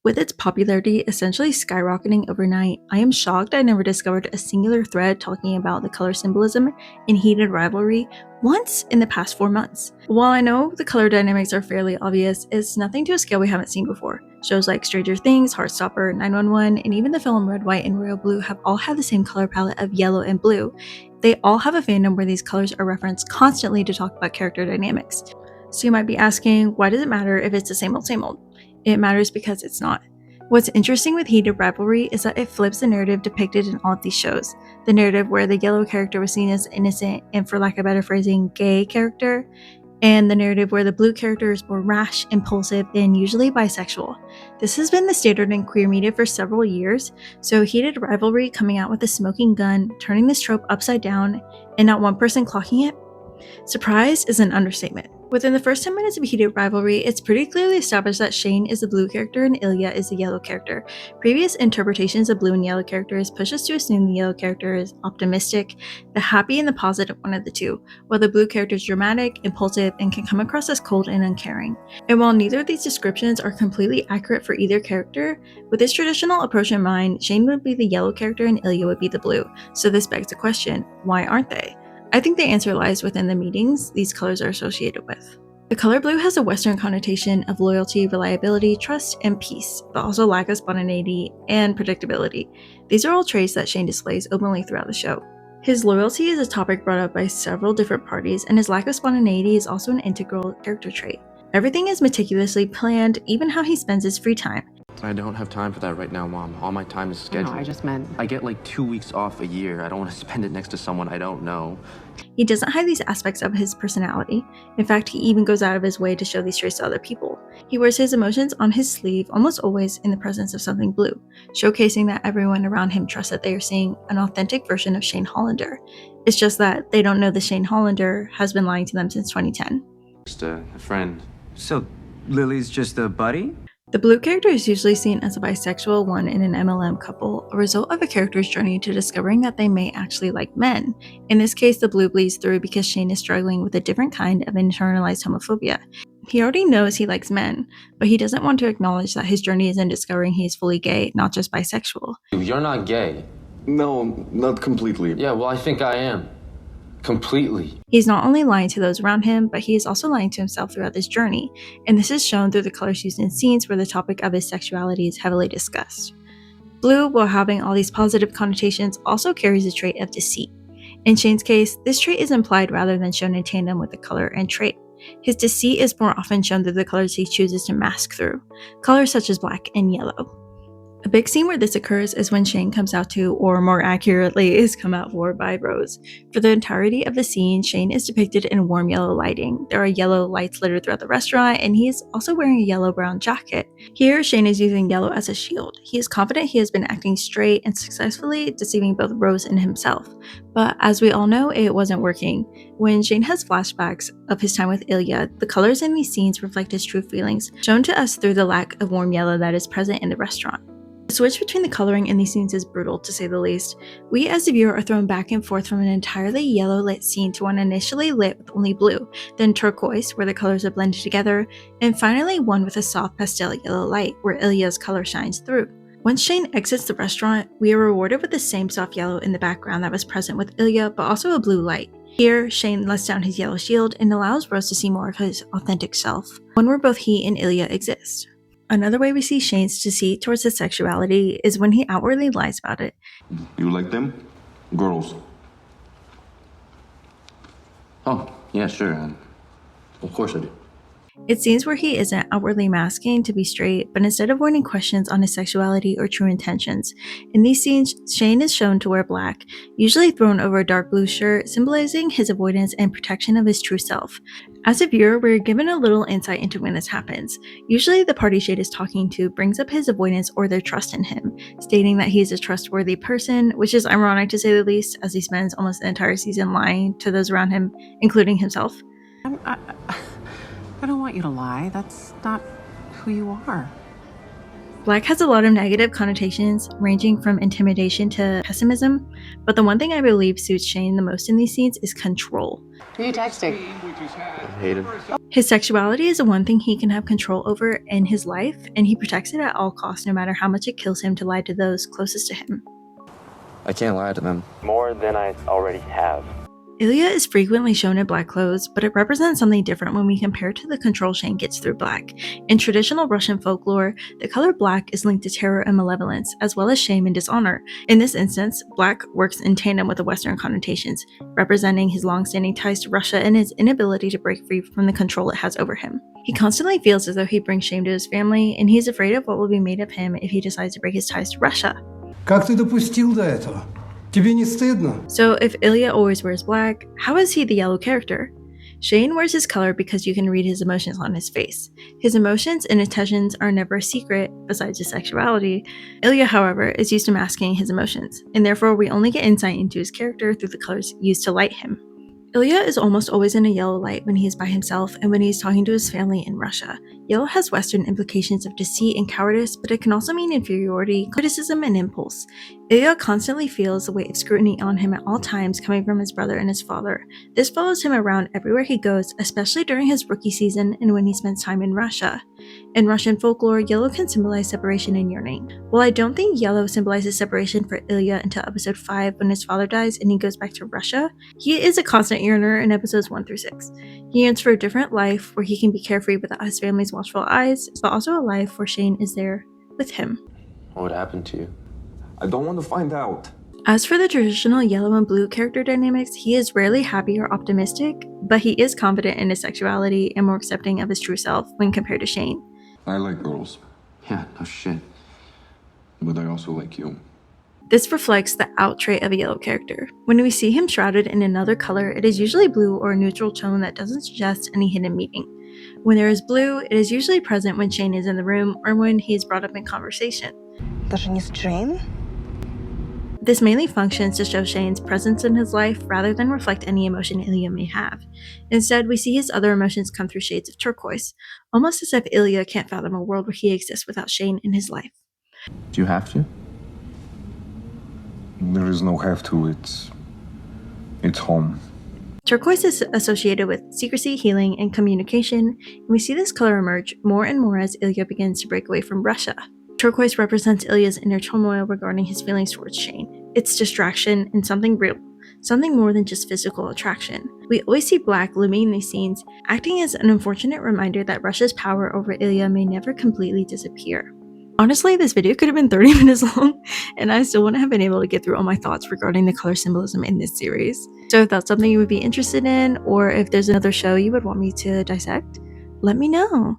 With its popularity essentially skyrocketing overnight, I am shocked I never discovered a singular thread talking about the color symbolism in Heated Rivalry once in the past 4 months. While I know the color dynamics are fairly obvious, it's nothing to a scale we haven't seen before. Shows like Stranger Things, Heartstopper, 911, and even the film Red, White, and Royal Blue have all had the same color palette of yellow and blue. They all have a fandom where these colors are referenced constantly to talk about character dynamics. So you might be asking, why does it matter if it's the same old same old? It matters because it's not. What's interesting with Heated Rivalry is that it flips the narrative depicted in all of these shows. The narrative where the yellow character was seen as innocent and, for lack of better phrasing, gay character, and the narrative where the blue character is more rash, impulsive, and usually bisexual. This has been the standard in queer media for several years, so Heated Rivalry coming out with a smoking gun, turning this trope upside down, and not one person clocking it? Surprise is an understatement. Within the first 10 minutes of Heated Rivalry, it's pretty clearly established that Shane is the blue character and Ilia is the yellow character. Previous interpretations of blue and yellow characters push us to assume the yellow character is optimistic, the happy and the positive one of the two, while the blue character is dramatic, impulsive, and can come across as cold and uncaring. And while neither of these descriptions are completely accurate for either character, with this traditional approach in mind, Shane would be the yellow character and Ilia would be the blue. So this begs the question, why aren't they? I think the answer lies within the meanings these colors are associated with. The color blue has a Western connotation of loyalty, reliability, trust, and peace, but also lack of spontaneity and predictability. These are all traits that Shane displays openly throughout the show. His loyalty is a topic brought up by several different parties, and his lack of spontaneity is also an integral character trait. Everything is meticulously planned, even how he spends his free time. I don't have time for that right now, Mom. All my time is scheduled. No, I just meant... I get like 2 weeks off a year. I don't want to spend it next to someone I don't know. He doesn't hide these aspects of his personality. In fact, he even goes out of his way to show these traits to other people. He wears his emotions on his sleeve almost always in the presence of something blue, showcasing that everyone around him trusts that they are seeing an authentic version of Shane Hollander. It's just that they don't know the Shane Hollander has been lying to them since 2010. Just a friend. So, Lily's just a buddy? The blue character is usually seen as a bisexual one in an MLM couple, a result of a character's journey to discovering that they may actually like men. In this case, the blue bleeds through because Shane is struggling with a different kind of internalized homophobia. He already knows he likes men, but he doesn't want to acknowledge that his journey is in discovering he is fully gay, not just bisexual. You're not gay. No, not completely. Yeah, well, I think I am. Completely. He's not only lying to those around him, but he is also lying to himself throughout this journey, and this is shown through the colors used in scenes where the topic of his sexuality is heavily discussed. Blue, while having all these positive connotations, also carries a trait of deceit. In Shane's case, this trait is implied rather than shown in tandem with the color and trait. His deceit is more often shown through the colors he chooses to mask through, colors such as black and yellow. A big scene where this occurs is when Shane comes out to, or more accurately, is come out for by Rose. For the entirety of the scene, Shane is depicted in warm yellow lighting. There are yellow lights littered throughout the restaurant, and he is also wearing a yellow-brown jacket. Here, Shane is using yellow as a shield. He is confident he has been acting straight and successfully deceiving both Rose and himself. But as we all know, it wasn't working. When Shane has flashbacks of his time with Ilia, the colors in these scenes reflect his true feelings, shown to us through the lack of warm yellow that is present in the restaurant. The switch between the coloring in these scenes is brutal, to say the least. We as the viewer are thrown back and forth from an entirely yellow lit scene to one initially lit with only blue, then turquoise, where the colors are blended together, and finally one with a soft pastel yellow light, where Ilia's color shines through. Once Shane exits the restaurant, we are rewarded with the same soft yellow in the background that was present with Ilia, but also a blue light. Here, Shane lets down his yellow shield and allows Rose to see more of his authentic self, one where both he and Ilia exist. Another way we see Shane's deceit towards his sexuality is when he outwardly lies about it. You like them? Girls. Oh, yeah, sure. Of course I do. It's scenes where he isn't outwardly masking to be straight, but instead avoiding questions on his sexuality or true intentions. In these scenes, Shane is shown to wear black, usually thrown over a dark blue shirt, symbolizing his avoidance and protection of his true self. As a viewer, we're given a little insight into when this happens. Usually the party Shane is talking to brings up his avoidance or their trust in him, stating that he is a trustworthy person, which is ironic to say the least, as he spends almost the entire season lying to those around him, including himself. I don't want you to lie. That's not who you are. Black has a lot of negative connotations, ranging from intimidation to pessimism, but the one thing I believe suits Shane the most in these scenes is control. Who are you texting? Hated. His sexuality is the one thing he can have control over in his life, and he protects it at all costs, no matter how much it kills him to lie to those closest to him. I can't lie to them. More than I already have. Ilia is frequently shown in black clothes, but it represents something different when we compare it to the control Shane gets through black. In traditional Russian folklore, the color black is linked to terror and malevolence, as well as shame and dishonor. In this instance, black works in tandem with the Western connotations, representing his long-standing ties to Russia and his inability to break free from the control it has over him. He constantly feels as though he brings shame to his family, and he is afraid of what will be made of him if he decides to break his ties to Russia. Как ты допустил до этого? Тебе не стыдно? So if Ilia always wears black, how is he the yellow character? Shane wears his color because you can read his emotions on his face. His emotions and intentions are never a secret, besides his sexuality. Ilia, however, is used to masking his emotions, and therefore we only get insight into his character through the colors used to light him. Ilia is almost always in a yellow light when he is by himself and when he is talking to his family in Russia. Yellow has Western implications of deceit and cowardice, but it can also mean inferiority, criticism, and impulse. Ilia constantly feels the weight of scrutiny on him at all times coming from his brother and his father. This follows him around everywhere he goes, especially during his rookie season and when he spends time in Russia. In Russian folklore, yellow can symbolize separation and yearning. While I don't think yellow symbolizes separation for Ilia until episode 5 when his father dies and he goes back to Russia, he is a constant yearner in episodes 1 through 6. He yearns for a different life where he can be carefree without his family's watchful eyes, but also a life where Shane is there with him. What happened to you? I don't want to find out. As for the traditional yellow and blue character dynamics, he is rarely happy or optimistic, but he is confident in his sexuality and more accepting of his true self when compared to Shane. I like girls, Yeah, no shit. but I also like you. This reflects the out trait of a yellow character. When we see him shrouded in another color, it is usually blue or a neutral tone that doesn't suggest any hidden meaning. When there is blue, it is usually present when Shane is in the room or when he is brought up in conversation. Даже не с Джейн? This mainly functions to show Shane's presence in his life rather than reflect any emotion Ilia may have. Instead, we see his other emotions come through shades of turquoise, almost as if Ilia can't fathom a world where he exists without Shane in his life. Do you have to? There is no have to, it's home. Turquoise is associated with secrecy, healing, and communication, and we see this color emerge more and more as Ilia begins to break away from Russia. Turquoise represents Ilia's inner turmoil regarding his feelings towards Shane. It's distraction and something real, something more than just physical attraction. We always see black looming in these scenes, acting as an unfortunate reminder that Russia's power over Ilia may never completely disappear. Honestly, this video could have been 30 minutes long, and I still wouldn't have been able to get through all my thoughts regarding the color symbolism in this series. So if that's something you would be interested in, or if there's another show you would want me to dissect, let me know.